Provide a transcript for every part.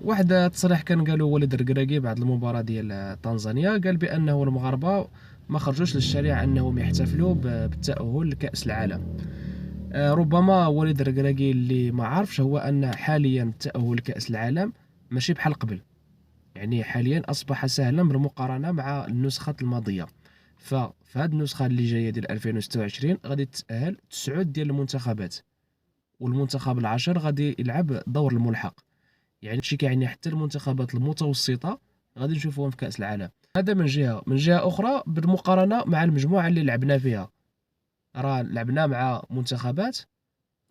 واحد التصريح كان قالوا وليد الركراكي بعد المباراة ديال تنزانيا، قال بأنه المغاربة ما خرجوش للشارع أنهم يحتفلوا بالتأهل لكأس العالم. ربما وليد الركراكي اللي ما عارفش هو أن حاليا التأهل لكأس العالم ماشي بحال قبل. يعني حاليا أصبح سهلا بالمقارنة مع النسخة الماضية. ففي هذه النسخة اللي جاية ديال 2026 غادي تتأهل 9 ديال المنتخبات، والمنتخب العاشر غادي يلعب دور الملحق. يعني هادشي كيعني حتى المنتخبات المتوسطة غادي نشوفوهم في كأس العالم. هذا من جهة. من جهة أخرى بالمقارنة مع المجموعة اللي لعبنا فيها، راه لعبنا مع منتخبات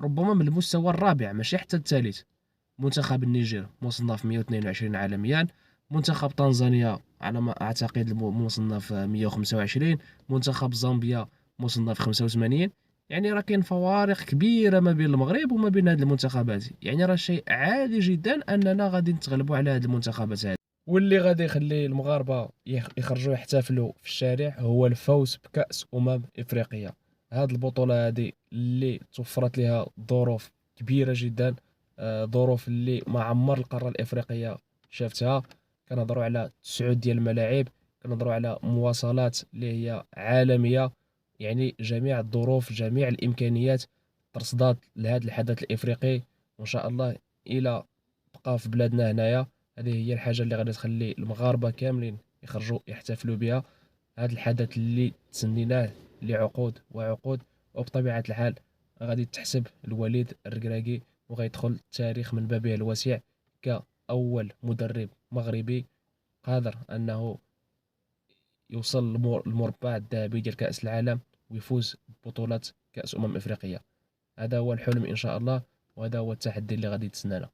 ربما من المستوى الرابع ماشي حتى الثالث. منتخب النيجر مصنف 122 عالميا، منتخب تنزانيا على ما اعتقد مصنف 125، منتخب زامبيا مصنف 85. يعني راه كاين فوارق كبيره ما بين المغرب وما بين هذه المنتخبات. يعني راه شيء عادي جدا اننا غادي نتغلبوا على هذه المنتخبات هذه. واللي غادي يخلي المغاربه يخرجوا يحتفلوا في الشارع هو الفوز بكأس افريقيا. هذه البطوله هذه اللي توفرت لها ظروف كبيره جدا، ظروف اللي ما عمر القاره الافريقيه شافتها. كنهضروا على 9 ديال الملاعب، كنهضروا على مواصلات اللي هي عالميه. يعني جميع الظروف جميع الامكانيات ترصدات لهذا الحدث الافريقي. وان شاء الله الى بقى في بلادنا هنايا. هذه هي الحاجه اللي غادي تخلي المغاربه كاملين يخرجوا يحتفلوا بها. هذا الحدث اللي تسنيناه لعقود وعقود. وبطبيعه الحال غادي تحسب الوليد الركراكي وغيدخل التاريخ من بابه الواسع كأول مدرب مغربي قادر أنه يوصل المربع الذهبي ديال كأس العالم ويفوز ببطولة كأس أمم إفريقيا. هذا هو الحلم إن شاء الله، وهذا هو التحدي اللي غادي يتسنانا.